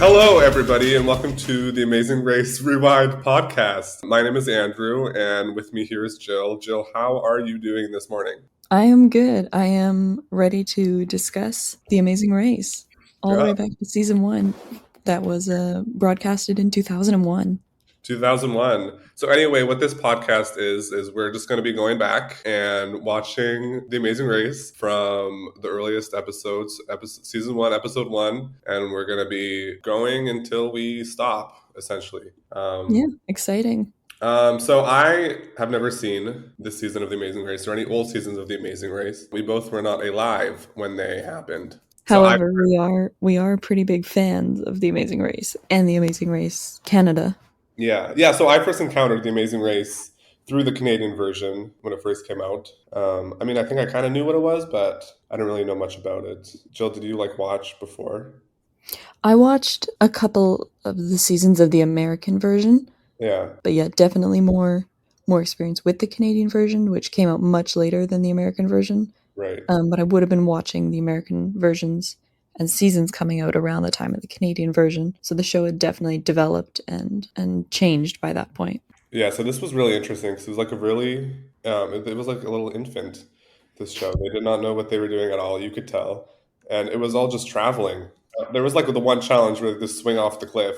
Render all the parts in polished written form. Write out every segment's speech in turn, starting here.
Hello, everybody, and welcome to the Amazing Race Rewind podcast. My name is Andrew, and with me here is Jill. Jill, how are you doing this morning? I am good. I am ready to discuss The Amazing Race, all the Yeah, way back to season 1 that was broadcasted in 2001. 2001. So anyway, what this podcast is we're just going to be going back and watching The Amazing Race from the earliest episode season 1, episode 1, and we're going to be going until we stop, essentially. Yeah, exciting. So I have never seen this season of The Amazing Race or any old seasons of The Amazing Race. We both were not alive when they happened. So I, However, we are pretty big fans of The Amazing Race and The Amazing Race Canada. yeah. So I first encountered The Amazing Race through the Canadian version when it first came out. I think I kind of knew what it was, but I didn't really know much about it. Jill, did you watch before? I watched a couple of the seasons of the American version, Yeah, but yeah, definitely more experience with the Canadian version, which came out much later than the American version. right. But I would have been watching the American versions and seasons coming out around the time of the Canadian version. So the show had definitely developed and changed by that point. Yeah, so this was really interesting because it was like a really, it was like a little infant, this show. They did not know what they were doing at all, you could tell. And it was all just traveling. There was like the one challenge where they just swing off the cliff,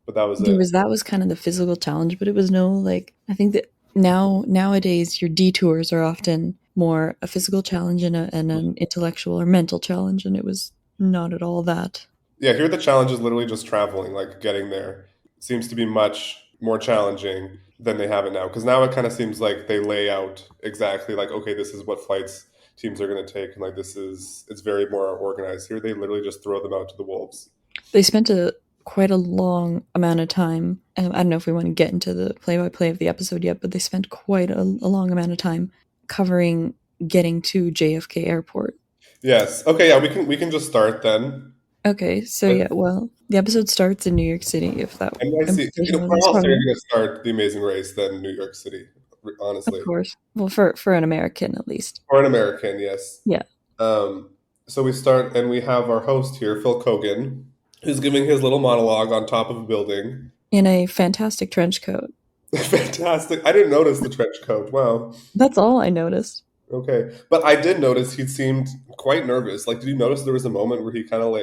but that was it. That was kind of the physical challenge, but it was no like I think that nowadays your detours are often more a physical challenge and an intellectual or mental challenge, and it was not at all that. Yeah, here the challenge is literally just traveling, like getting there. Seems to be much more challenging than they have it now. Because now it kind of seems like they lay out exactly like, okay, this is what flights teams are going to take. And like, it's very more organized. Here they literally just throw them out to the wolves. They spent a quite a long amount of time. I don't know if we want to get into the play-by-play of the episode yet, but they spent quite a long amount of time covering getting to JFK Airport. Yes. Okay, yeah, we can just start then. Okay, so yeah, well, the episode starts in New York City, if that NYC, implication where wasn't else are strong you enough. going to start The Amazing Race than New York City, Of honestly? course. Well, for an American at least. Or an American, yes. Yeah. Um, so we start, and we have our host here, Phil Kogan, who's giving his little monologue on top of a building. In a fantastic trench coat. Fantastic. I didn't notice the trench coat. Wow. That's all I noticed. Okay. But I did notice he seemed quite nervous. Like, did you notice there was a moment where he kind of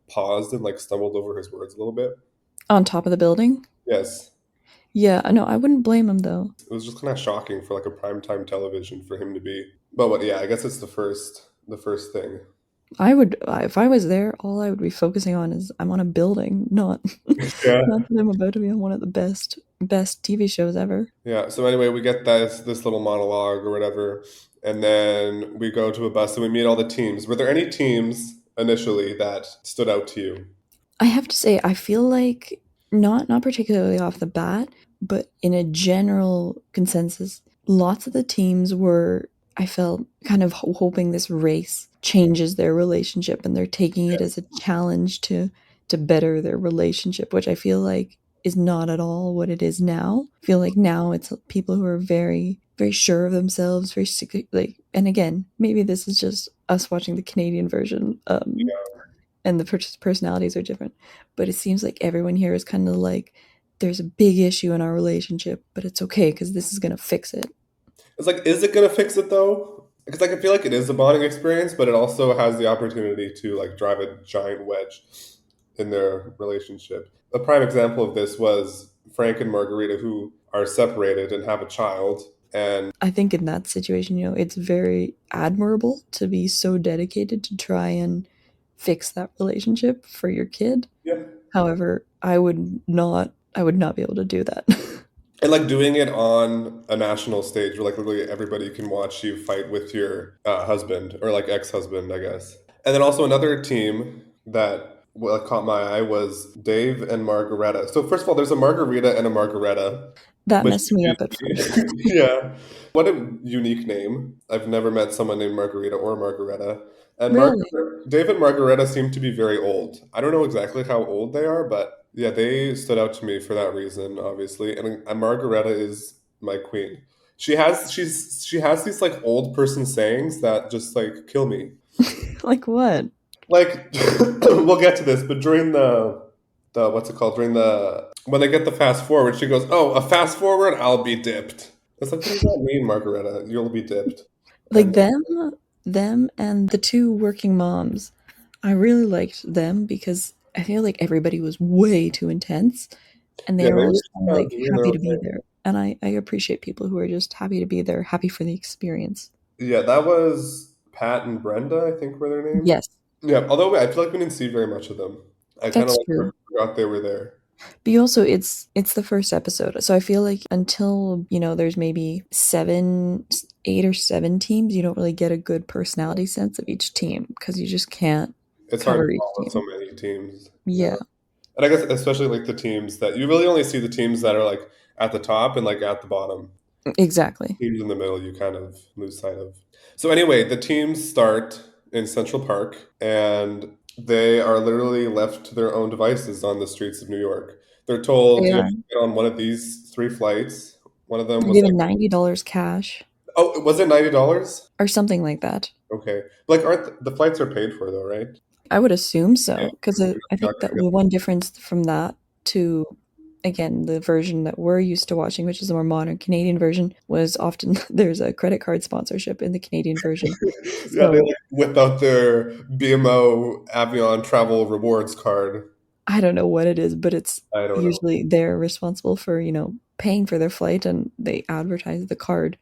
paused and stumbled over his words a little bit? On top of the building? Yes. Yeah, no, I wouldn't blame him though. It was just kind of shocking for a primetime television for him to be. But what, yeah, I guess it's the first thing. I would if I was there, all I would be focusing on is I'm on a building, not Yeah. not that I'm about to be on one of the best TV shows ever. Yeah. So anyway, we get this little monologue or whatever, and then we go to a bus and we meet all the teams. Were there any teams initially that stood out to you? I have to say, I feel like not particularly off the bat, but in a general consensus, lots of the teams were I felt kind of hoping this race changes their relationship and they're taking it as a challenge to better their relationship, which I feel like is not at all what it is now. I feel like now it's people who are very very sure of themselves, very like, and again, maybe this is just us watching the Canadian version. And the personalities are different. But it seems like everyone here is kind of like, there's a big issue in our relationship, but it's okay because this is going to fix it. It's like, is it gonna fix it though? Because I feel like it is a bonding experience, but it also has the opportunity to drive a giant wedge in their relationship. A prime example of this was Frank and Margarita, who are separated and have a child. And I think in that situation, it's very admirable to be so dedicated to try and fix that relationship for your kid. yeah, However, I would not be able to do that. and doing it on a national stage where literally everybody can watch you fight with your husband or ex-husband, I guess. And then also another team that caught my eye was Dave and Margareta. So first of all, there's a Margarita and a Margareta, That which messed me up at first. yeah, what a unique name. I've never met someone named Margarita or Margareta. And Really? Dave and Margareta seem to be very old. I don't know exactly how old they are, but yeah, they stood out to me for that reason, obviously. And Margareta is my queen. She has these old person sayings that just kill me. Like what? We'll get to this, but during the what's it called during the when they get the fast forward. She goes, "Oh, a fast forward, I'll be dipped." It's like, what does that mean, Margareta? You'll be dipped. Like And them and the two working moms. I really liked them because I feel like everybody was way too intense and yeah, they were they all were just just kind of like doing their happy own to be thing. there. And I appreciate people who are just happy to be there, happy for the experience. Yeah, that was Pat and Brenda, I think were their names. Yes, Yeah, although I feel like we didn't see very much of them. I kind of that's like true. forgot they were there. But you also it's the first episode. So I feel like until, there's maybe 8 or 7 teams, you don't really get a good personality sense of each team because you just can't It's hard to cover each follow so team. many teams. Yeah. Yeah, And I guess especially like the teams that you really only see the teams that are like at the top and like at the bottom. exactly. Teams in the middle you kind of lose sight of. So anyway, the teams start in Central Park and they are literally left to their own devices on the streets of New York. They're told They you have are. to get on one of these three flights. One of them They're was like, given $90 cash oh, was it $90? or something like that. Okay, like aren't the flights are paid for though, right? I would assume Yeah, so because I you're not think that gonna the one difference from that to again the version that we're used to watching, which is the more modern Canadian version, was often there's a credit card sponsorship in the Canadian version. yeah, they So like whip out their BMO Avion travel rewards card. I don't know what it is, but it's I don't know. usually they're responsible for, paying for their flight and they advertise the card.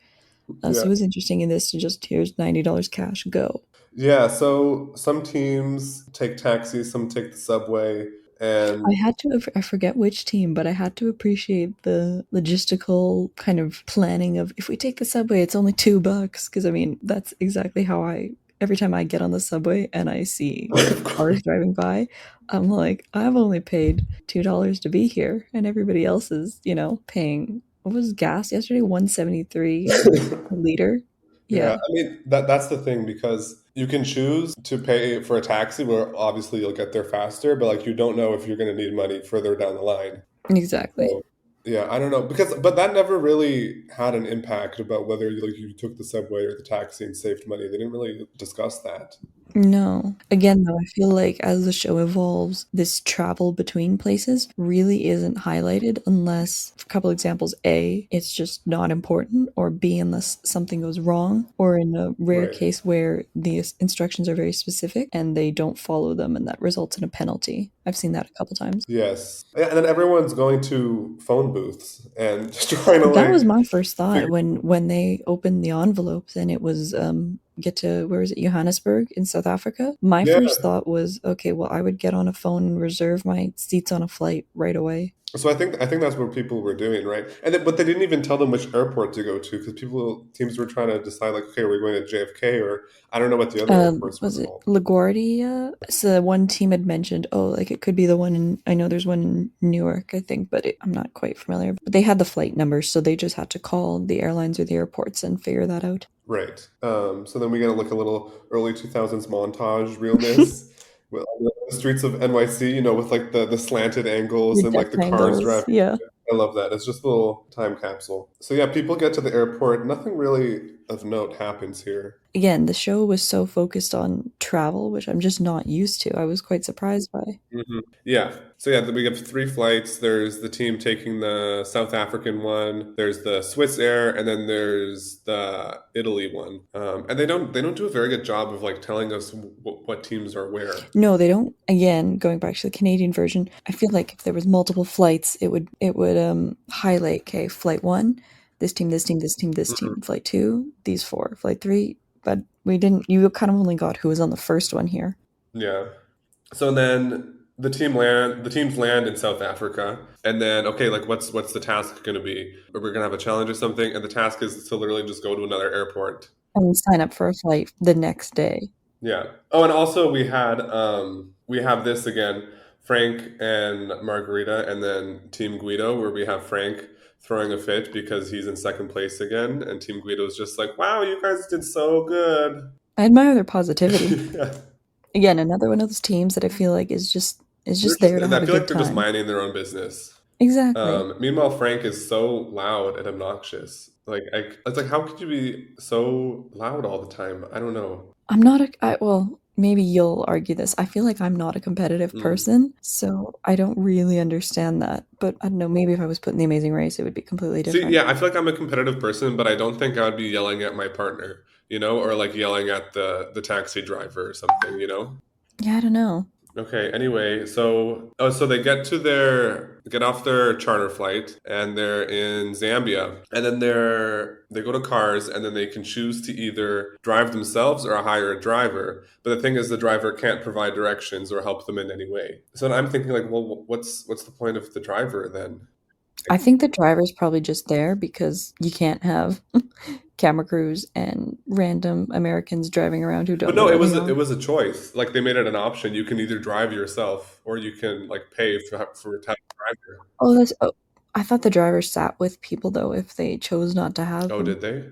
Yeah. So it was interesting in this to just here's $90 cash, go. Yeah, so some teams take taxis, some take the subway, I and had to, I forget which team, but I had to appreciate the logistical kind of planning of if we take the subway, it's only $2. Because I mean, that's exactly how every time I get on the subway and I see of course. cars driving by, I'm like, I've only paid $2 to be here, and everybody else is, paying, what was gas yesterday? 173 a liter. Yeah, Yeah, I mean that's the thing because you can choose to pay for a taxi where obviously you'll get there faster, but like you don't know if you're going to need money further down the line. exactly. So yeah, I don't know because but that never really had an impact about whether you took the subway or the taxi and saved money. They didn't really discuss that. No. Again, though, I feel like as the show evolves, this travel between places really isn't highlighted unless, a couple examples, A, it's just not important, or B, unless something goes wrong, or in a rare Right. case where the instructions are very specific and they don't follow them and that results in a penalty. I've seen that a couple times. Yes. Yeah, and then everyone's going to phone booths and just trying to That like was my first thought figure when they opened the envelopes and it was get to where is it, Johannesburg in South Africa. My yeah. first thought was, okay, well, I would get on a phone and reserve my seats on a flight right away. So I think that's what people were doing, right? And then, but they didn't even tell them which airport to go to because people teams were trying to decide like, okay, we're going to JFK or I don't know what the other airports were Was it called. LaGuardia? So one team had mentioned, oh, like it could be the one in, I know there's one in Newark, I think, but I'm not quite familiar. But they had the flight numbers, so they just had to call the airlines or the airports and figure that out. Right. So then we got to look a little early 2000s montage realness with on the streets of NYC, with like the slanted angles The and like depth the cars angles, driving. yeah. I love that. It's just a little time capsule. So yeah, people get to the airport. Nothing really of note happens here. Again, the show was so focused on travel, which I'm just not used to. I was quite surprised by. Yeah. So yeah, we have three flights. There's the team taking the South African one. There's the Swiss Air, and then there's the Italy one. And they don't do a very good job of like telling us what teams are where. No, they don't. Again, going back to the Canadian version, I feel like if there was multiple flights, it would highlight, okay, flight one, this team, this team, this team, this Mhm. team. Flight two, these four. Flight three, but we didn't. You kind of only got who was on the first one here. Yeah. So then the teams land in South Africa, and then okay, like what's the task going to be? We're going to have a challenge or something, and the task is to literally just go to another airport. And sign up for a flight the next day. Yeah. Oh, and also we have this again, Frank and Margarita, and then Team Guido, where we have Frank throwing a fit because he's in second place again, and Team Guido is just like, "Wow, you guys did so good." I admire their positivity. Yeah. Again, another one of those teams that I feel like is just there to have I a feel good like they're just time. minding their own business. Exactly. Meanwhile, Frank is so loud and obnoxious. It's like, how could you be so loud all the time? I don't know. I'm not a I well, maybe you'll argue this. I feel like I'm not a competitive Mm. person, so I don't really understand that. But I don't know, maybe if I was put in the Amazing Race, it would be completely See, different. yeah, I feel like I'm a competitive person, but I don't think I would be yelling at my partner, or like yelling at the taxi driver or something. Yeah, I don't know. Okay, anyway, so they get off their charter flight and they're in Zambia. And then they go to cars and then they can choose to either drive themselves or hire a driver. But the thing is the driver can't provide directions or help them in any way. So then I'm thinking like, well, what's the point of the driver then? I think the driver's probably just there because you can't have camera crews and random Americans driving around who But don't know no, where it they was it are. was a choice. Like they made it an option. You can either drive yourself or you can like pay for a taxi driver. Oh, I thought the driver sat with people though if they chose not to have Oh, them. did they?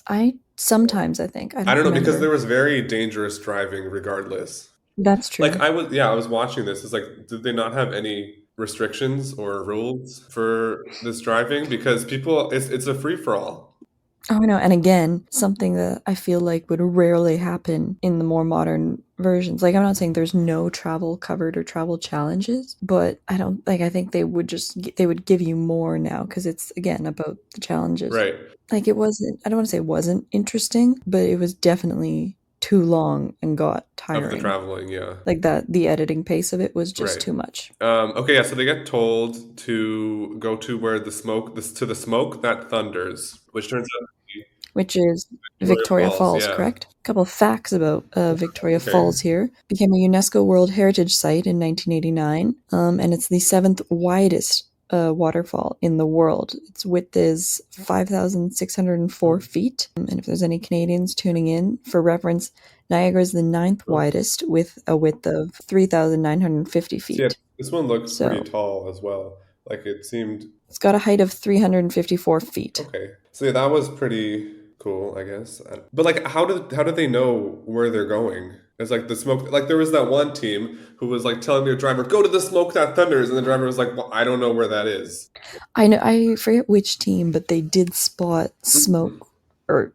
I sometimes I think I I don't don't know because there remember. was very dangerous driving regardless. That's Like true. I was watching this. It's like, did they not have any restrictions or rules for this driving? Because it's a free for all. Oh no, and again, something that I feel like would rarely happen in the more modern versions. Like I'm not saying there's no travel covered or travel challenges, but I don't like I think they would give you more now because it's again about the challenges. Right. Like it wasn't I don't want to say it wasn't interesting, but it was definitely too long and got Of the tiring. traveling, yeah. Like that the editing pace of it was just Right. too much. Okay, yeah, so they get told to go to where the smoke that thunders, which turns out to be Which is Victoria Victoria Falls, Falls, yeah. correct? A couple of facts about Victoria Okay. Falls here. Became a UNESCO World Heritage Site in 1989, and it's the seventh widest waterfall in the world. Its width is 5,604 feet. And if there's any Canadians tuning in, for reference, Niagara is the ninth widest with a width of 3,950 So yeah, feet. this one looked pretty So tall as well. Like it seemed it's got a height of 354 feet. okay. So yeah, that was pretty cool, I guess. But like, how did they know where they're going? It's like the smoke. Like there was that one team who was like telling their driver, "Go to the smoke that thunders," and the driver was like, "Well, I don't know where that is." I know I forget which team, but they did spot Mhm. smoke or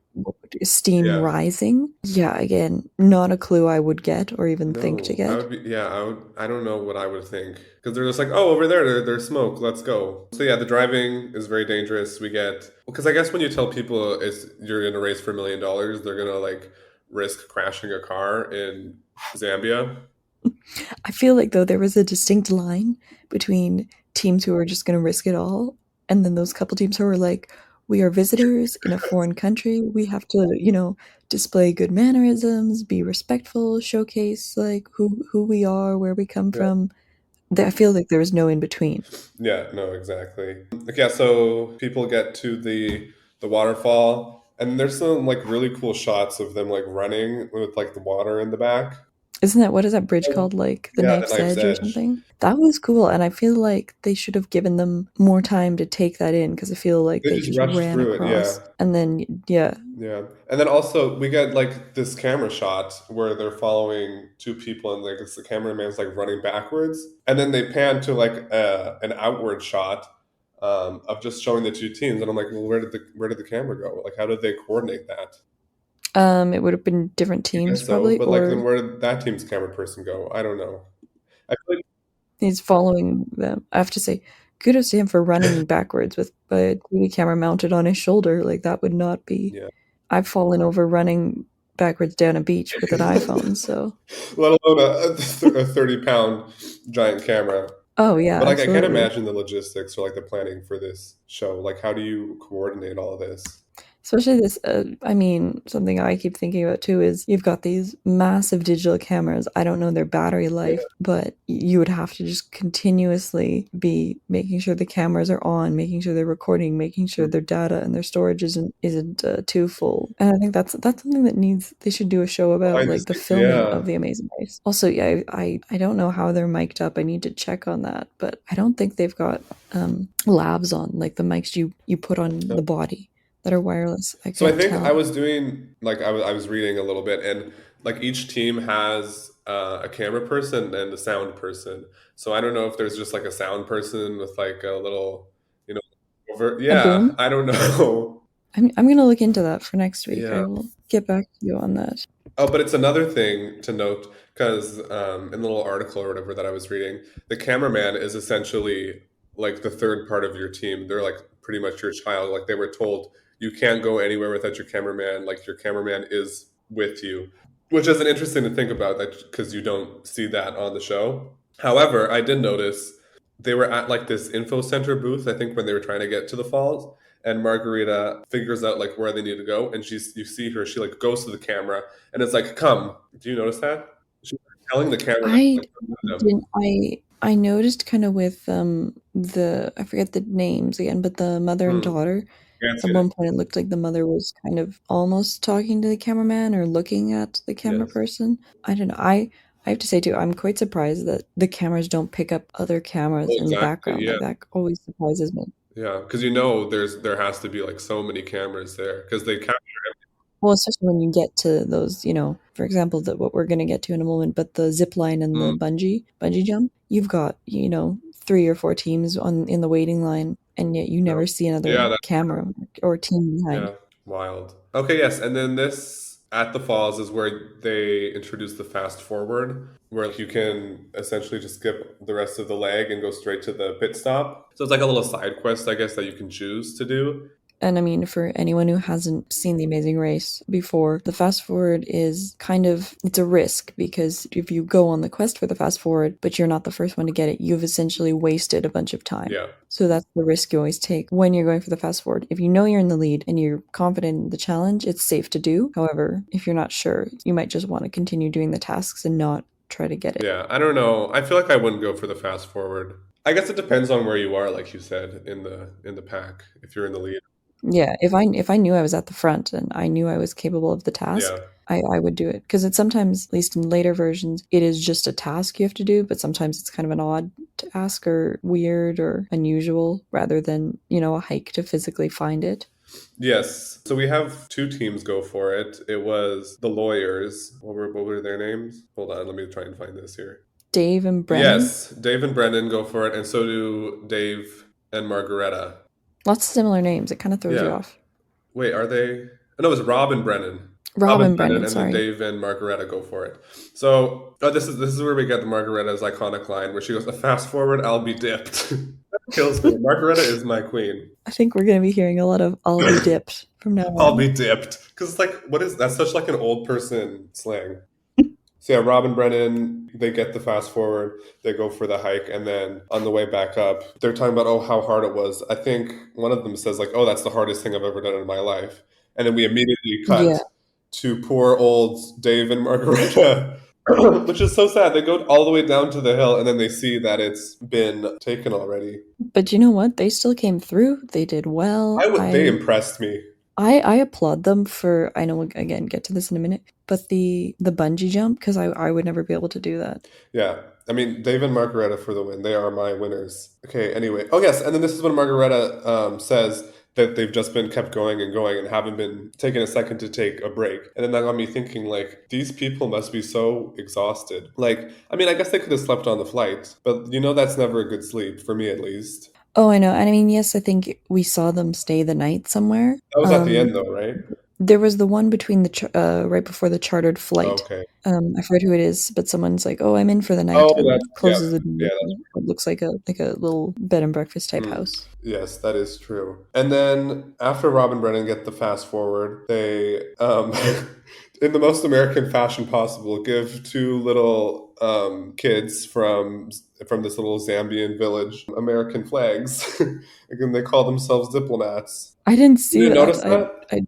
steam Yeah. rising. Yeah, again, not a clue I would get or even think to No, I get. would be. Yeah, I would. I don't know what I would think because they're just like, "Oh, over there's smoke. Let's go." So yeah, the driving is very dangerous. We get because I guess when you tell people it's you're in a race for $1 million, they're gonna like risk crashing a car in Zambia. I feel like though there was a distinct line between teams who were just going to risk it all and then those couple teams who were like we are visitors in a foreign country. We have to, display good mannerisms, be respectful, showcase like who we are, where we come Yeah. from. I feel like there was no in between. Yeah, no, exactly. Like, yeah, so people get to the waterfall, and there's some like really cool shots of them like running with like the water in the back. Isn't that what is that bridge Oh, called? Like the yeah, the Knife's knife's Edge or edge. something? That was cool, and I feel like they should have given them more time to take that in because I feel like They they just just rushed ran through it, across yeah. and then yeah. Yeah. And then also we get like this camera shot where they're following two people and like it's the cameraman's like running backwards. And then they pan to like an outward shot of just showing the two teams. And I'm like, well, where did the camera go? Like how did they coordinate that? It would have been different I teams guess so. probably, But like then or where did that team's camera person go? I don't know. I feel he's following them. I have to say, kudos to him for running backwards with a TV camera mounted on his shoulder. Like that would not be. yeah. I've fallen over running backwards down a beach with an iPhone. So, Let alone a 30-pound giant camera. oh yeah, But like I can't absolutely. imagine the logistics or like the planning for this show. Like how do you coordinate all this? Especially this, I mean, something I keep thinking about too is you've got these massive digital cameras. I don't know their battery life, but you would have to just continuously be making sure the cameras are on, making sure they're recording, making sure their data and their storage isn't too full. And I think that's something that needs they should do a show about, Behind the like the scenes, filming yeah. of The Amazing Race. Also, yeah, I don't know how they're mic'd up. I need to check on that, but I don't think they've got labs on like the mics you put on the body that are wireless. I So I can't think I tell. was doing like I was reading a little bit, and like each team has a camera person and a sound person. So I don't know if there's just like a sound person with like a little, you know, over. A Yeah, boom? I don't know. I'm gonna look into that for next week. I Yeah. will get back to you on that. Oh, but it's another thing to note because in the little article or whatever that I was reading, the cameraman is essentially like the third part of your team. They're like pretty much your child. Like they were told you can't go anywhere without your cameraman. Like your cameraman is with you, which is an interesting to think about that because you don't see that on the show. However, I did notice they were at like this info center booth. I think when they were trying to get to the falls, and Margarita figures out like where they need to go, and you see her. She like goes to the camera and it's like, "Come." Do you notice that? She's telling the camera to I like come to them. didn't. I noticed kind of with the I forget the names again, but the mother and Hmm. daughter. At Nancy. one point, it looked like the mother was kind of almost talking to the cameraman or looking at the camera Yes. person. I don't know. I have to say too, I'm quite surprised that the cameras don't pick up other cameras Well, in the exactly. background. Yeah. Like that always surprises me. Yeah. Because there has to be like so many cameras there because they capture. Well, especially when you get to those, for example, what we're gonna get to in a moment, but the zip line and Mm, the bungee jump, you've got, 3 or 4 teams on in the waiting line, and yet you yeah. never see Yeah. another camera or team behind. Yeah. Wild. Okay. Yes. And then this at the falls is where they introduce the fast forward, where you can essentially just skip the rest of the leg and go straight to the pit stop. So it's like a little side quest, I guess, that you can choose to do. And I mean, for anyone who hasn't seen The Amazing Race before, the fast forward is kind of it's a risk because if you go on the quest for the fast forward, but you're not the first one to get it, you've essentially wasted a bunch of time. Yeah. So that's the risk you always take when you're going for the fast forward. If you know you're in the lead and you're confident in the challenge, it's safe to do. However, if you're not sure, you might just want to continue doing the tasks and not try to get it. Yeah, I don't know. I feel like I wouldn't go for the fast forward. I guess it depends on where you are, like you said, in the pack. If you're in the lead, Yeah, if I knew I was at the front and I knew I was capable of the task, yeah, I would do it because it's sometimes, at least in later versions, it is just a task you have to do, but sometimes it's kind of an odd task or weird or unusual rather than, a hike to physically find it. yes. So we have two teams go for it. It was the lawyers. What were their names? Hold on, let me try and find this here. Dave and Brennan, Yes, Dave and Brendan go for it, and so do Dave and Margareta. lots of similar names. It kind of throws you Yeah. off. Wait, are they? Oh, no, it's Rob and Brennan. Rob Rob and and Brennan, Brennan, and then sorry. Dave and Margareta go for it. So, this is where we get the Margareta's iconic line where she goes, "A fast forward, I'll be dipped." That kills me. Margareta is my queen. I think we're going to be hearing a lot of "I'll be dipped" from now I'll be on. dipped because it's like, what is that's such like an old person slang. So yeah, Rob and Brennan, they get the fast forward, they go for the hike, and then on the way back up, they're talking about how hard it was. I think one of them says like, "Oh, that's the hardest thing I've ever done in my life," and then we immediately cut Yeah, to poor old Dave and Margareta, which is so sad. They go all the way down to the hill, and then they see that it's been taken already. but you know what? They still came through. They did well. They impressed me. I applaud them for I know we'll again get to this in a minute, but the bungee jump because I would never be able to do that. Yeah. I mean, Dave and Margareta for the win. They are my winners. Okay, anyway. Oh, yes. And then this is when Margareta says that they've just been kept going and going and haven't been taking a second to take a break. And then that got me thinking, like, these people must be so exhausted. Like, I mean, I guess they could have slept on the flight, but that's never a good sleep, for me at least. Oh, I know. And I mean, yes, I think we saw them stay the night somewhere. That was at the end, though, right? There was the one between right before the chartered flight. Okay. I forget who it is, but someone's like, "Oh, I'm in for the night," Oh, and yeah. closes the Yeah, door. It looks like a little bed and breakfast type Mm, house. yes, that is true. And then after Rob and Brennan get the fast forward, they, in the most American fashion possible, give two little kids from this little Zambian village American flags. Again, they call themselves diplomats. I didn't You see didn't that. notice that?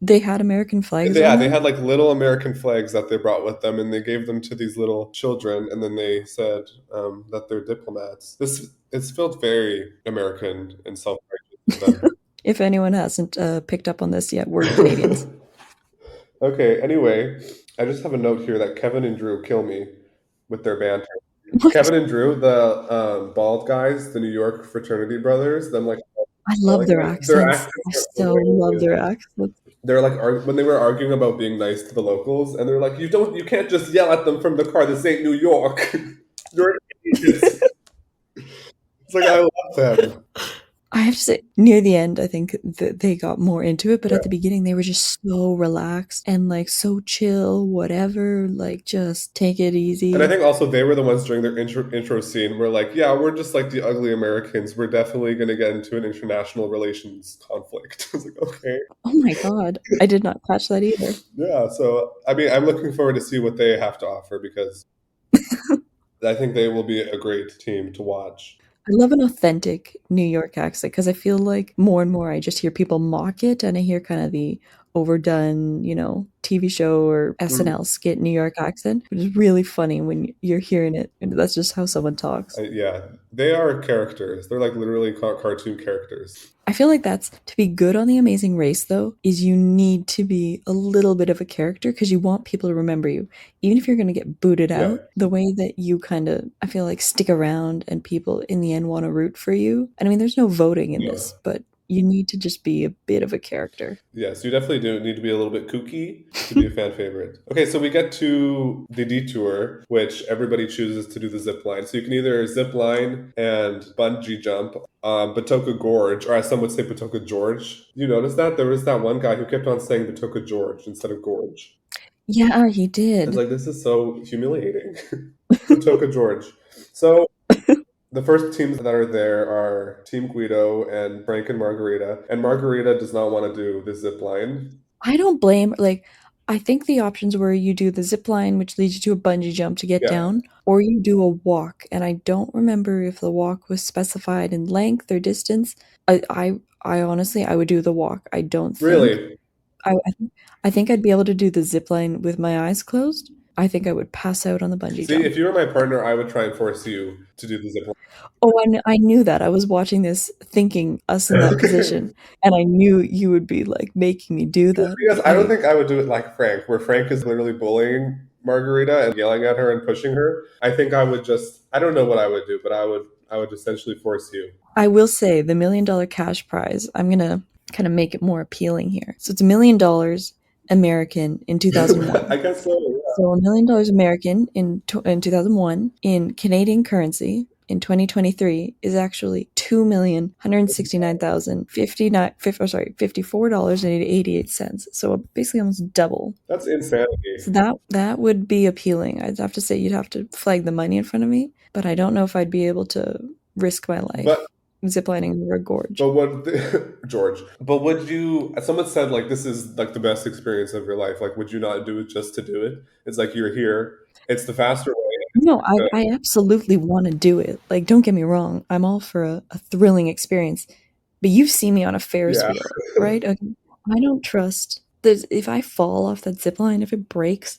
They had American flags Yeah, on they them. had like little American flags that they brought with them, and they gave them to these little children, and then they said that they're diplomats. It's felt very American and self-righteous of If anyone hasn't picked up on this yet, we're Canadians. them. Okay. Anyway, I just have a note here that Kevin and Drew kill me with their banter. What? Kevin and Drew, the bald guys, the New York fraternity brothers, them like I love yelling their at their accents. accents I are so love hilarious. their accents. They're like when they were arguing about being nice to the locals, and they're like, you can't just yell at them from the car. This ain't New York. You're idiots. It's like I love them. I have to say, near the end, I think that they got more into it, but Yeah. at the beginning, they were just so relaxed and like so chill, whatever, like just take it And I easy. think also they were the ones during their intro scene were like, yeah, we're just like the ugly Americans. We're definitely going to get into an international relations conflict. I was like, okay. Oh my God. I did not catch that either. Yeah. So, I mean, I'm looking forward to see what they have to offer because I think they will be a great team to watch. I love an authentic New York accent because I feel like more and more I just hear people mock it and I hear kind of the overdone, TV show or Mhm. SNL skit New York accent, which is really funny when you're hearing it. And that's just how someone talks. Yeah, they are characters. They're like literally cartoon characters. I feel like that's to be good on The Amazing Race, though, is you need to be a little bit of a character because you want people to remember you. Even if you're going to get booted Yeah, out, the way that you kind of, I feel like, stick around and people in the end want to root for you. And I mean, there's no voting in no. this, but you need to just be a bit of a character. Yes, you definitely do need to be a little bit kooky to be a fan favorite. Okay, so we get to the detour, which everybody chooses to do the zip line. So you can either zip line and bungee jump Batoka Gorge, or as some would say, Batoka George. You notice that? There was that one guy who kept on saying Batoka George instead of Gorge. Yeah, he I was did. like, this is so humiliating. Batoka George. So the first teams that are there are Team Guido and Frank and Margarita. And Margarita does not want to do the zip line. I don't blame, like, I think the options were you do the zip line, which leads you to a bungee jump to get Yeah. down, or you do a walk. And I don't remember if the walk was specified in length or distance. I honestly, I would do the walk. I don't think Really? I think I'd be able to do the zip line with my eyes closed. I think I would pass out on the bungee See, if jump. you were my partner, I would try and force you to do the zip Oh, I knew that. I was watching this thinking us in that line. position, and I knew you would be like making me do Just that. because But I don't think I would do it like Frank, where Frank is literally bullying Margarita and yelling at her and pushing her. I think I would just I don't know what I would do, but I would essentially force you. I will say the $1 million cash prize, I'm going to kind of make it more appealing here. So it's $1 million American in I 2001. guess so. Yeah. So $1 million American in 2001 in Canadian currency in 2023 is actually 2,169,059 $54.88. So basically almost double. That's insanity. So that would be appealing. I'd have to say you'd have to flag the money in front of me, but I don't know if I'd be able to risk my But life ziplining over a gorge. but what George? But would you? Someone said like this is like the best experience of your life. Like, would you not do it just to do it? It's like you're here. It's the faster way. No, Good. I absolutely want to do it. Like, don't get me wrong, I'm all for a thrilling experience. But you've seen me on a Ferris Yeah. wheel, right? Okay. I don't trust. If I fall off that zip line, if it breaks,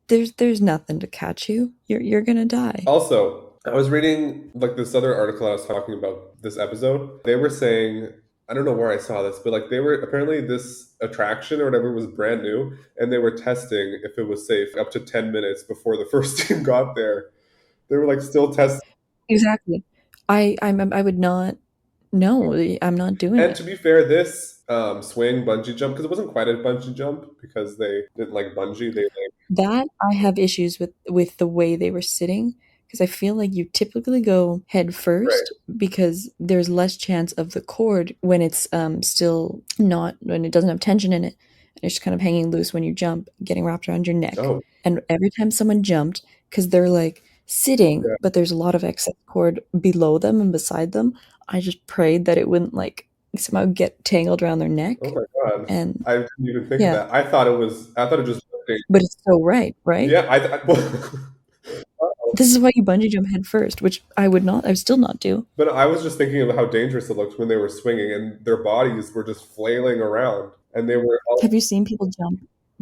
there's nothing to catch you. You're gonna die. Also, I was reading like this other article I was talking about this episode. They were saying, I don't know where I saw this, but like they were apparently this attraction or whatever was brand new, and they were testing if it was safe up to 10 minutes before the first team got there. They were like still testing. Exactly. I would not. No, I'm not doing And it. to be fair, this swing bungee jump, because it wasn't quite a bungee jump because they didn't like bungee, they like, That I have issues with the way they were sitting because I feel like you typically go head right. first because there's less chance of the cord when it's still not when it doesn't have tension in it and it's just kind of hanging loose when you jump, getting wrapped around your neck. Oh, And every time someone jumped, because they're like sitting, yeah. but there's a lot of excess cord below them and beside them, I just prayed that it wouldn't like somehow get tangled around their Oh neck. my God. And I didn't even think of yeah, that. I thought it just, but it's so right, right? yeah, uh-oh. This is why you bungee jump head first, which I would still not do. But I was just thinking of how dangerous it looked when they were swinging and their bodies were just flailing around and they were all, Have you seen people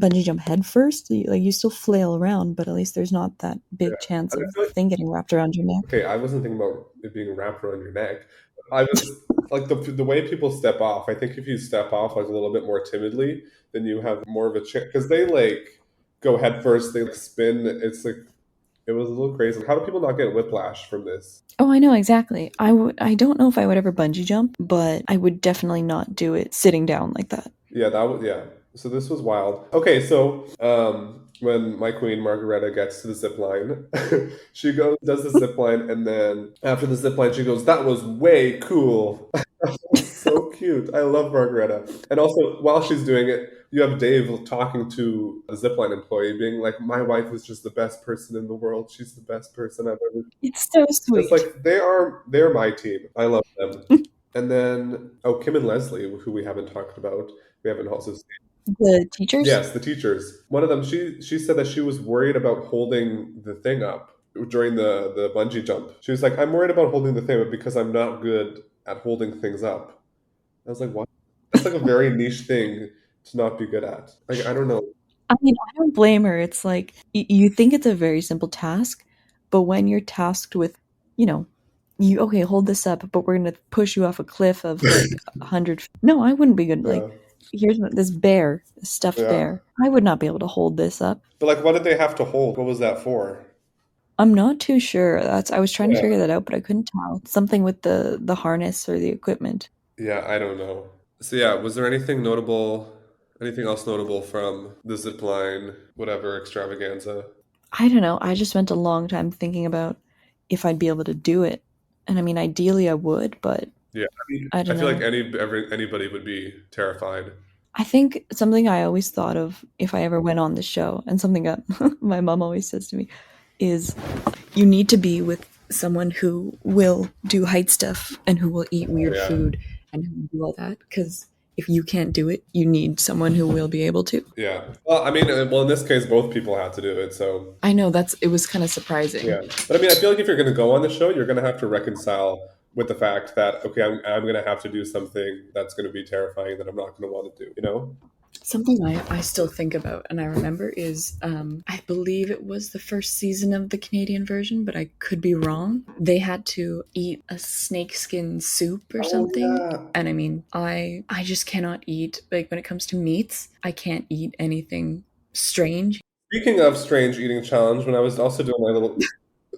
bungee jump head first? Like you still flail around, but at least there's not that yeah. big chance And I of feel the thing getting wrapped around your neck. okay, I wasn't thinking about it being wrapped around your neck. I was like the way people step off. I think if you step off like a little bit more timidly, then you have more of a chance because they like go head first. They like spin. It's like it was a little crazy. How do people not get whiplash from this? Oh, I know exactly. I don't know if I would ever bungee jump, but I would definitely not do it sitting down like that. Yeah, that was yeah. So this was wild. Okay, so when my queen Margareta gets to the zip line, she goes does the zip line, and then after the zip line, she goes, "That was way cool." So cute. I love Margareta. And also, while she's doing it, you have Dave talking to a zipline employee, being like, "My wife is just the best person in the world. She's the best person I've ever." It's so It's sweet. like they're my team. I love them. And then Kim and Leslie, who we haven't talked about, we haven't also seen. The teachers? Yes, the teachers. One of them, she said that she was worried about holding the thing up during the bungee jump. She was like, "I'm worried about holding the thing up because I'm not good at holding things up." I was like, "What?" That's like a very niche thing to not be good at. Like, I don't know. I mean, I don't blame her. It's like you think it's a very simple task, but when you're tasked with, you know, you okay, hold this up, but we're gonna push you off a cliff of like 100. No, I wouldn't be good. Yeah, Like, here's this bear, this stuffed yeah. bear. I would not be able to hold this up. But like, what did they have to hold? What was that for? I'm not too sure. That's I was trying to Yeah, figure that out, but I couldn't tell. Something with the harness or the equipment. yeah. I don't know. So yeah, was there anything notable? Anything else notable from the zipline, whatever extravaganza? I don't know. I just spent a long time thinking about if I'd be able to do it. And I mean, ideally I would, but Yeah, I mean, I I don't feel like know. anybody would be terrified. I think something I always thought of if I ever went on the show, and something that my mom always says to me, is you need to be with someone who will do height stuff and who will eat Oh weird yeah, food and who will do all that. Because if you can't do it, you need someone who will be able to. yeah. Well, I mean, well, in this case, both people had to do it, so I know it was kind of surprising. yeah. But I mean, I feel like if you're going to go on the show, you're going to have to reconcile with the fact that okay, I'm going to have to do something that's going to be terrifying that I'm not going to want to do. You know? Something I still think about and I remember is I believe it was the first season of the Canadian version, but I could be wrong. They had to eat a snakeskin soup or Oh something. yeah. And I mean, I just cannot eat like when it comes to meats, I can't eat anything strange. Speaking of strange eating challenge, when I was also doing my little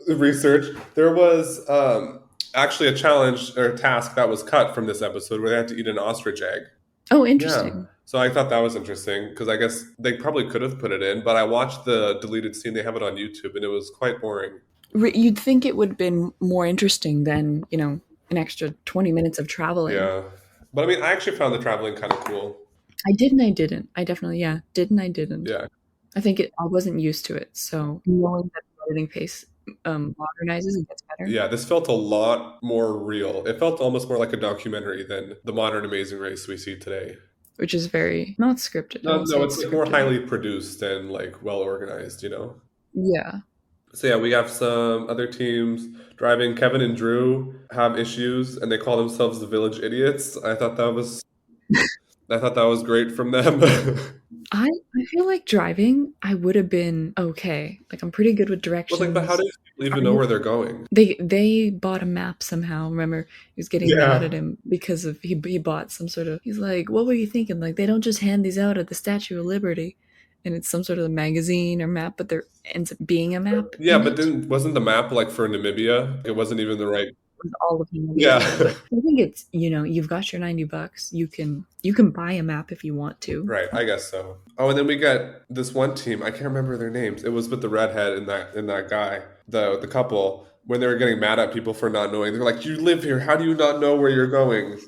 research, there was actually a challenge or a task that was cut from this episode where they had to eat an ostrich egg. Oh, Yeah. interesting. So I thought that was interesting because I guess they probably could have put it in, but I watched the deleted scene. They have it on YouTube, and it was quite boring. You'd think it would have been more interesting than, an extra 20 minutes of traveling. Yeah. But I mean, I actually found the traveling kind of cool. I did and I didn't. I definitely, yeah, did and I didn't. Yeah. I think I wasn't used to it, so knowing that the editing pace modernizes and gets better, Yeah, this felt a lot more real. It felt almost more like a documentary than the modern Amazing Race we see today. which is very not scripted. I No, won't say no, it's it's like more scripted. highly produced and like well organized, you know? Yeah, So yeah, we have some other teams driving. Kevin and Drew have issues and they call themselves the Village Idiots. I thought that was great from them. I feel like driving, I would have been okay. Like I'm pretty good with Was like, but how do directions. people I even know knew where they're going? they bought a map somehow. Remember, he was getting mad Yeah. at him because of he bought some sort of. He's like, "What were you thinking? Like they don't just hand these out at the Statue of Liberty." And it's some sort of magazine or map, but there ends up being a map Yeah, in but it. then wasn't the map like for Namibia? It wasn't even the right. With all of Namibia, Yeah. yeah. But I think it's you've got your $90. You can buy a map if you want to. Right, I guess so. Oh, and then we got this one team. I can't remember their names. It was with the redhead and that guy, the couple. When they were getting mad at people for not knowing, they're like, "You live here. How do you not know where you're going?"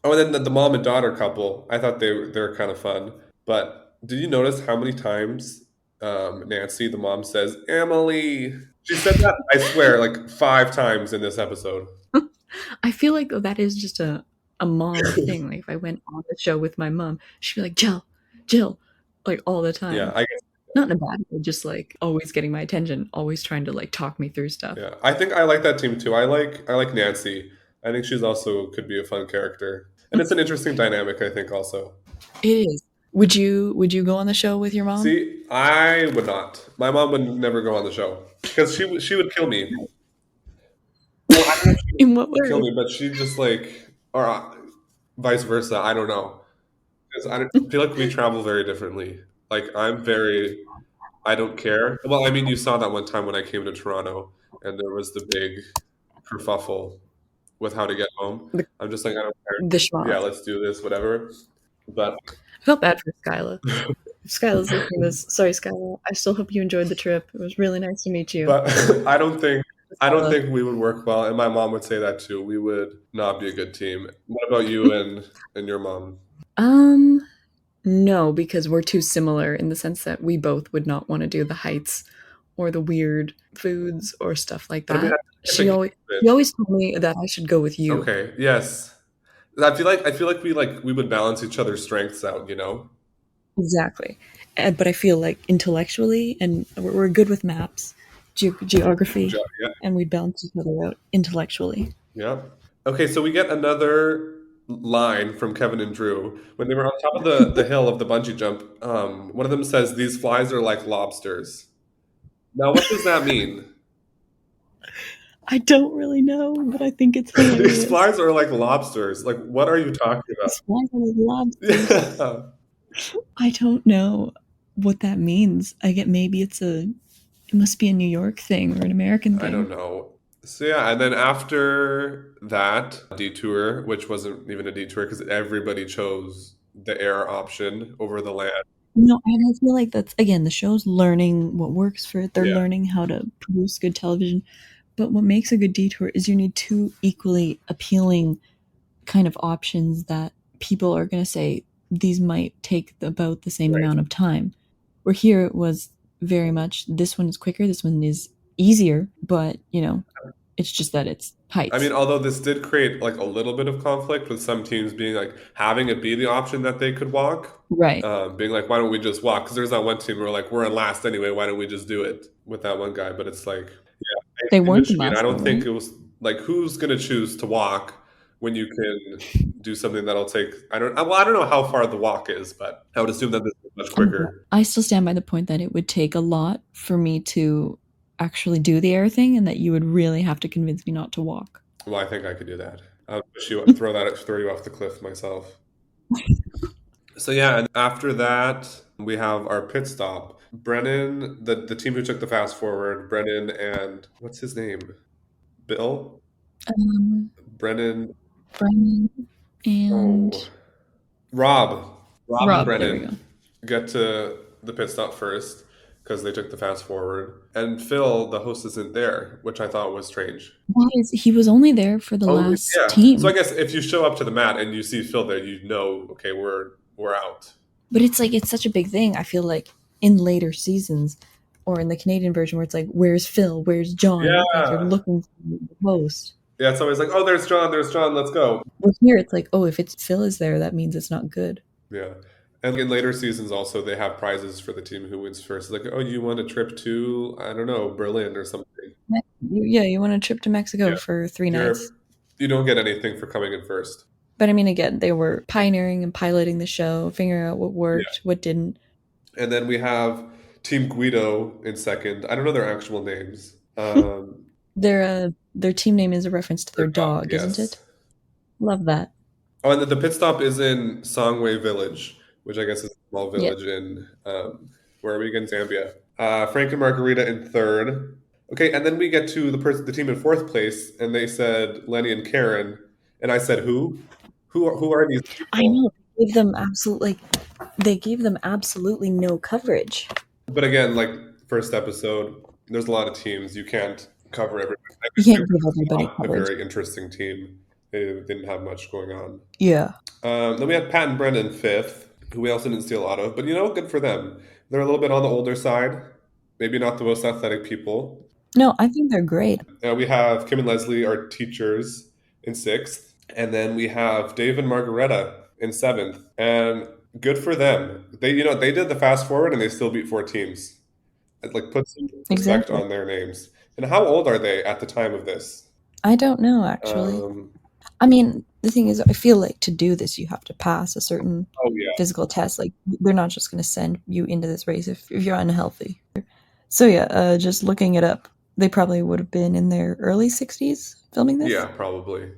Oh, and then the mom and daughter couple. I thought they were kind of fun. But did you notice how many times Nancy, the mom, says Emily? She said that, I swear, like 5 times in this episode. I feel like that is just a mom thing. Like if I went on the show with my mom, she'd be like, Jill, Jill, like all the Yeah, time. I guess. Not in a bad way, just like always getting my attention, always trying to like talk me through stuff. Yeah, I think I like that team too. I like Nancy. I think she's also could be a fun character, and it's an interesting dynamic. I think also. It is. Would you go on the show with your mom? See, I would not. My mom would never go on the show because she would kill me. Well, I don't know if she In what would kill way? me, but she just like or vice versa. I don't know because I feel like we travel very differently. Like I'm very I don't care. Well, I mean, you saw that one time when I came to Toronto and there was the big kerfuffle with how to get home. The I'm just like, I don't care. the Yeah, schmoz. let's do this, whatever. But I felt bad for Skyla. If Skyla's listening to this, sorry Skyla. I still hope you enjoyed the trip. It was really nice to meet you. but I don't think. I don't Uh, think we would work well, and my mom would say that too. We would not be a good team. What about you and your mom? um, no, because we're too similar in the sense that we both would not want to do the heights or the weird foods or stuff like But we that. have She different always cases. she always told me that I should go with you. Okay, yes. I feel like we would balance each other's strengths out, you know? Exactly. But I feel like intellectually, and we're good with maps, geography, Yeah. and we balance each other out intellectually. Yeah. Okay, so we get another line from Kevin and Drew. When they were on top of the hill of the bungee jump, one of them says, "These flies are like lobsters." Now, what does that mean? I don't really know, but I think it's These hilarious. flies are like lobsters. Like, what are you talking These flies are like lobsters. about? I don't know what that means. I get maybe it must be a New York thing or an American I don't thing. know. So yeah, and then after that detour, which wasn't even a detour because everybody chose the air option over the land. No, and I feel like that's again the show's learning what works for it. They're Yeah, learning how to produce good television. But what makes a good detour is you need two equally appealing kind of options that people are going to say these might take about the same right. amount of time. Where here it was very much this one is quicker, this one is easier, but it's just that it's I mean, heights. although this did create like a little bit of conflict with some teams being like having it be the option that they could walk, Right. being like, why don't we just walk? Because there's that one team where like we're in last anyway. Why don't we just do it with that one guy? But it's like, yeah, I They see what weren't in you mean. I last don't think anyway. it was like who's gonna choose to walk when you can do something that'll take. I don't know how far the walk is, but I would assume that this is much quicker. I still stand by the point that it would take a lot for me to actually do the air thing and that you would really have to convince me not to walk. Well, I think I could do that. I'll push you up, throw you off the cliff myself. So yeah, and after that, we have our pit stop. Brennan, the team who took the fast forward, Brennan and what's his name? Bill? Um, Brennan? Brennan Oh, and Rob. Rob and Rob. There we go. Brennan get to the pit stop first because they took the fast forward. And Phil, the host, isn't there, which I thought was strange. Why is he was only there for the Oh last yeah. So I team? guess if you show up to the mat and you see Phil there, you know, okay, we're out. But it's like it's such a big thing. I feel like in later seasons, or in the Canadian version, where it's like, "Where's Phil? Where's John?" Like you're Yeah. looking for the host. Yeah, it's always like, oh, there's John, let's go. Well, here it's like, oh, if it's Phil is there, that means it's not good. Yeah. And in later seasons, also, they have prizes for the team who wins first. Like, oh, you want a trip to, I don't know, Berlin or something. Yeah, you want a trip to Mexico Yeah. for 3 nights. You're, you don't get anything for coming in first. But I mean, again, they were pioneering and piloting the show, figuring out what Yeah. worked, what didn't. And then we have Team Guido in second. I don't know their actual names. Their team name is a reference to Their their dog, dog, isn't it? yes. Love that. Oh, and the pit stop is in Songwe Village, which I guess is a small Yeah. village in, where are we again? Zambia. Frank and Margarita in third. Okay, and then we get to the team in fourth place, and they said Lenny and Karen, and I said who? Who are these I people? know. They gave them absolutely no coverage. But again, like first episode, there's a lot of teams. You can't cover everybody. I You guess they can't give were everybody not a coverage. very interesting team. They didn't have much going on. Yeah. Then we had Pat and Brendan fifth, who we also didn't see a lot of, but good for them. They're a little bit on the older side, maybe not the most athletic people. No, I think they're great. We have Kim and Leslie, our teachers, in sixth, and then we have Dave and Margareta in seventh. And good for them. They did the fast forward and they still beat four teams. Like put some respect Exactly. on their names. And how old are they at the time of this? I don't know, actually. Um, I mean, the thing is, I feel like to do this, you have to pass a certain oh yeah, physical test. Like, they're not just going to send you into this race if you're unhealthy. So, yeah, just looking it up, they probably would have been in their early 60s filming this. yeah, probably.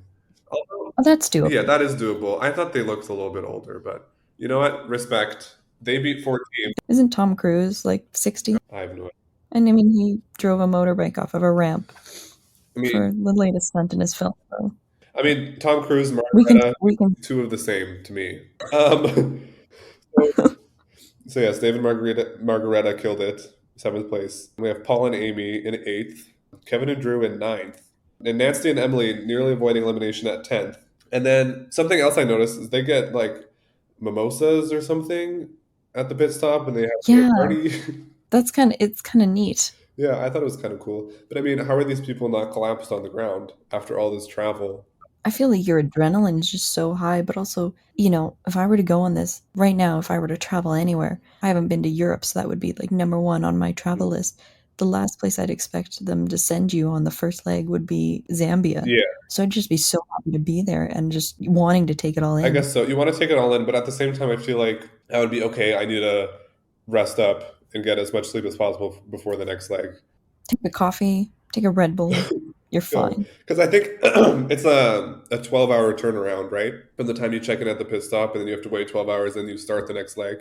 Although, Oh, that's doable. yeah, that is doable. I thought they looked a little bit older, but you know what? Respect. They beat 14. Isn't Tom Cruise like 60? I have no idea. And I mean, he drove a motorbike off of a ramp I mean, for the latest stunt in his film. So Tom Cruise, we can, Margareta, we can, two of the same to me. So yes, David Margareta killed it, seventh place. We have Paul and Amy in eighth. Kevin and Drew in ninth, and Nancy and Emily nearly avoiding elimination at 10th. And then something else I noticed is they get like mimosas or something at the pit stop, and they have a Yeah, party. that's it's kind of neat. Yeah, I thought it was kind of cool. But I mean, how are these people not collapsed on the ground after all this travel? I feel like your adrenaline is just so high, but also, if I were to go on this right now, if I were to travel anywhere, I haven't been to Europe, so that would be like number one on my travel list. The last place I'd expect them to send you on the first leg would be Zambia. Yeah, So I'd just be so happy to be there and just wanting to take it all I in. guess so. You want to take it all in, but at the same time, I feel like I would be okay. I need to rest up and get as much sleep as possible before the next leg. Take a coffee, take a Red Bull, you're Go. fine. Because I think it's a 12-hour turnaround, right? From the time you check in at the pit stop, and then you have to wait 12 hours, and you start the next leg.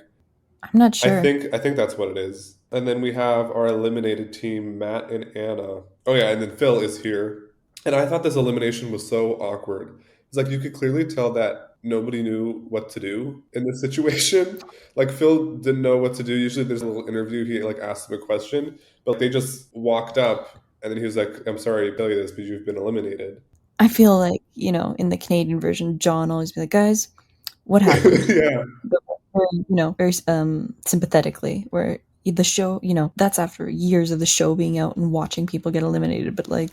I'm not I sure. think I think that's what it is. And then we have our eliminated team, Matt and Anna. Oh yeah, and then Phil is here. And I thought this elimination was so awkward. It's like you could clearly tell that nobody knew what to do in this situation. Like Phil didn't know what to do. Usually there's a little interview, he like asked him a question, but they just walked up and then he was like, I'm sorry to tell you this, but you've been eliminated. I feel like, in the Canadian version, John always be like, guys, what happened? Yeah. But very, very sympathetically, where the show, that's after years of the show being out and watching people get eliminated. But like,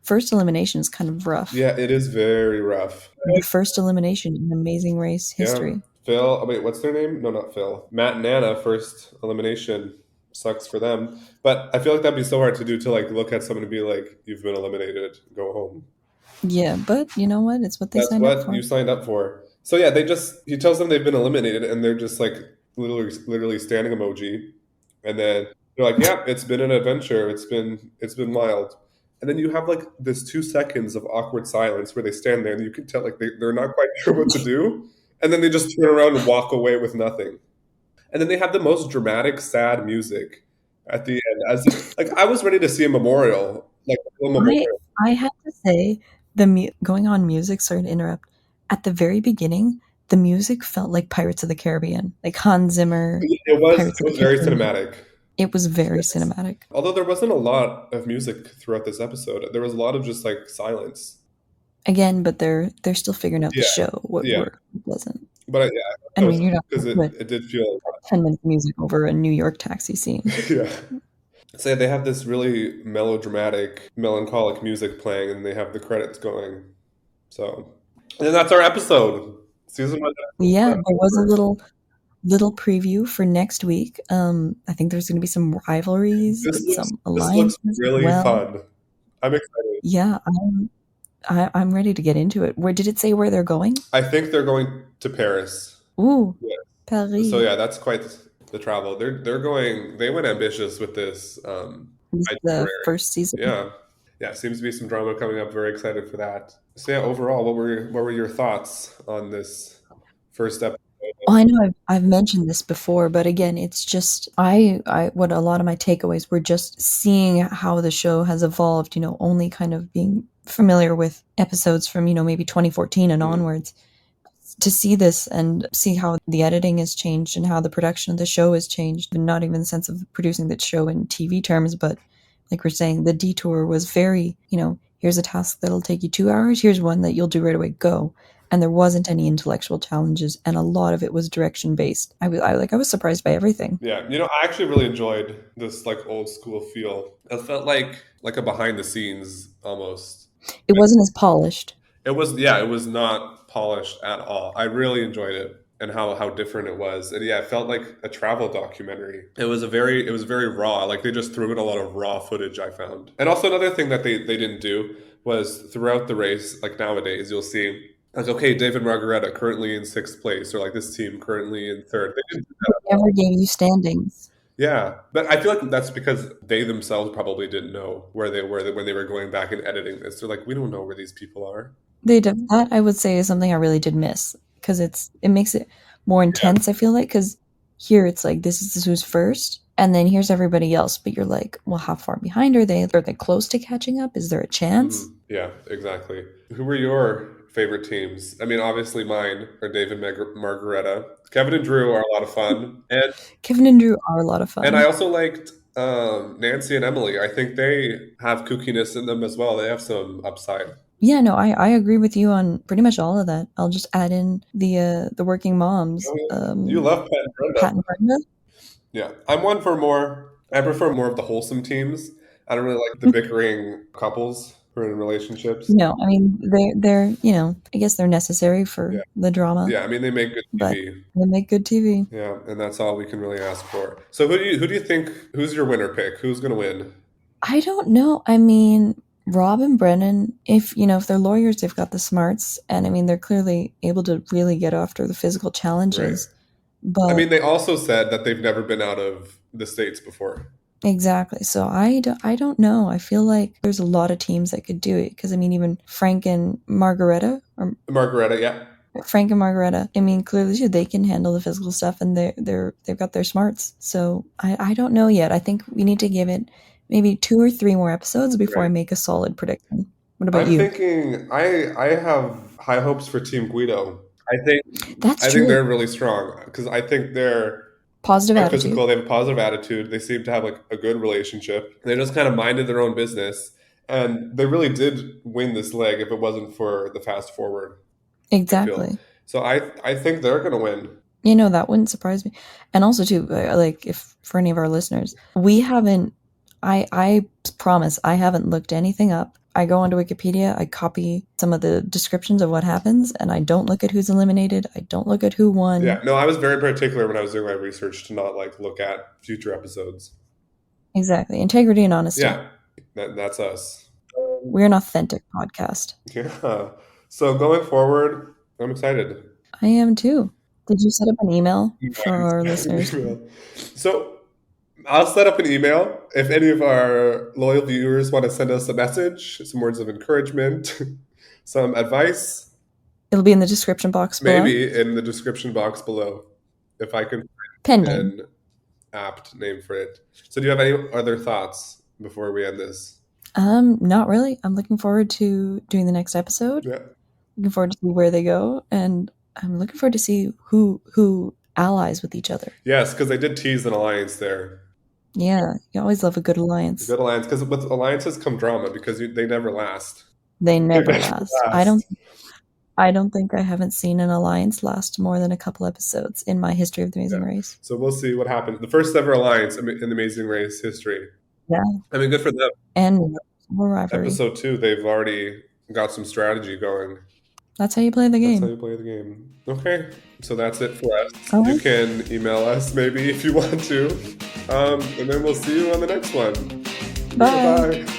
first elimination is kind of rough. Yeah, it is very rough. The first elimination in Amazing Race Yeah. history. Phil, oh wait, what's their name? No, not Phil. Matt and Anna, first elimination. Sucks for them. But I feel like that'd be so hard to do to like look at someone and be like, you've been eliminated, go home. Yeah, but you know what? It's what they That's signed up what you for. signed up for. So yeah, he tells them they've been eliminated and they're just like literally standing emoji. And then they're like, yeah, it's been an adventure. It's been wild. And then you have like this 2 seconds of awkward silence where they stand there and you can tell like they're not quite sure what to do. And then they just turn around and walk away with nothing. And then they have the most dramatic, sad music at the end. As like I was ready to see a memorial, like a I memorial. I have to say going on music. Sorry to interrupt. At the very beginning, the music felt like Pirates of the Caribbean, like Hans Zimmer, It was Pirates it of the was very Caribbean. cinematic. It was very Yes. cinematic. Although there wasn't a lot of music throughout this episode, there was a lot of just like silence. Again, but they're still figuring out the Yeah, show, what yeah. worked, what doesn't. But yeah, I thought I that was mean, you're not because gonna put it did feel 10 minutes of music over a New York taxi scene. yeah. So yeah, they have this really melodramatic, melancholic music playing, and they have the credits going. So, and then that's our episode. Season one. Yeah, there was a little preview for next week. I think there's gonna be some rivalries This with looks some this looks alliances as really well. fun. I'm excited. Yeah, I'm ready to get into it. Where did it say where they're going? I think they're going to Paris. Ooh, Yeah. So Paris. yeah, that's quite the travel. They're going. They went ambitious with this This is the itinerary. first season. Yeah, yeah. Seems to be some drama coming up. Very excited for that. So yeah, overall, what were your thoughts on this first episode? Oh, I know I've mentioned this before, but again, it's just I what a lot of my takeaways were just seeing how the show has evolved, only kind of being familiar with episodes from, maybe 2014 and Mm, onwards. To see this and see how the editing has changed and how the production of the show has changed, and not even the sense of producing the show in TV terms, but like we're saying, the detour was very, here's a task that'll take you 2 hours, here's one that you'll do right away, go. And there wasn't any intellectual challenges, and a lot of it was direction based. I was surprised by everything. yeah, I actually really enjoyed this like old school feel. It felt like a behind the scenes almost. It wasn't as polished. It was not polished at all. I really enjoyed it and how different it was. And yeah, it felt like a travel documentary. It was very raw. Like they just threw in a lot of raw footage I found. And also another thing that they didn't do was throughout the race, like nowadays you'll see like okay, David Margareta currently in sixth place, or like this team currently in third. They didn't do It that at never all. gave you standings. Yeah, but I feel like that's because they themselves probably didn't know where they were when they were going back and editing this. They're like, we don't know where these people are. That I would say is something I really did miss because it makes it more Yeah. intense. I feel like because here it's like this is who's first, and then here's everybody else. But you're like, well, how far behind are they? Are they close to catching up? Is there a chance? Yeah, exactly. Who were your favorite teams? I mean, obviously mine are David Margareta. Kevin and Drew are a lot of fun, and Kevin and Drew are a lot of and I fun. also liked Nancy and Emily. I think they have kookiness in them as well. They have some upside. Yeah, no, I agree with you on pretty much all of that. I'll just add in the working moms, Oh, yeah. You love Pat and Brenda. Pat and Brenda. Yeah, I'm one for more. I prefer more of the wholesome teams. I don't really like the bickering couples who are in relationships. No, I mean they're I guess they're necessary Yeah, for the drama, yeah. I mean, they make good but TV. they make good TV. Yeah, and that's all we can really ask for. So who do you think who's your winner pick? Who's gonna win? I don't know. I mean, Rob and Brennan, if they're lawyers, they've got the smarts, and I mean they're clearly able to really get after the physical Right. challenges. I But mean, they also said that they've never been out of the States before. exactly. So I don't know. I feel like there's a lot of teams that could do it because I mean even Margareta, yeah. Frank and Margareta. I mean clearly too, they can handle the physical stuff and they've got their smarts. So I don't know yet. I think we need to give it maybe 2 or 3 more episodes before I Right. make a solid prediction. What about I'm you? thinking I have high hopes for Team Guido. I think That's I think true. they're really strong because I think they're Positive quite attitude. physical. They have a positive attitude. They seem to have like a good relationship. They just kind of minded their own business, and they really did win this leg. If it wasn't for the fast forward, I feel Exactly. so. I think they're gonna win. That wouldn't surprise me. And also too, like if for any of our listeners, we haven't I promise I haven't looked anything up. I go onto Wikipedia, I copy some of the descriptions of what happens, and I don't look at who's eliminated. I don't look at who Yeah, won. no, I was very particular when I was doing my research to not like look at future episodes. Exactly. Integrity and honesty. Yeah, that's us. We're an authentic podcast. Yeah. So going forward, I'm excited. I am too. Did you set up an email No, for I didn't our send an listeners? email. So I'll set up an email if any of our loyal viewers want to send us a message, some words of encouragement, some advice, It'll be in the description box below. maybe in the description box below, if I can Pen find name. an apt name for it. So do you have any other thoughts before we end this? Not really. I'm looking forward to doing the next episode. Yeah. Looking forward to see where they go, and I'm looking forward to see who allies with each other. Yes, because they did tease an alliance there. Yeah, you always love a good A alliance. good alliance, because with alliances come drama, because they never last. They They never never last. I last. don't. I don't think I haven't seen an alliance last more than a couple episodes in my history of the Amazing Yeah. Race. So we'll see what happens. The first ever alliance in the Amazing Race history. Yeah, I mean, good for them. and more rivalry. Episode 2, they've already got some strategy going. That's how you play the That's how game. you play the game. Okay, so that's it for us. All You right. can email us maybe if you want to. And then we'll see you on the next one. Bye. Bye.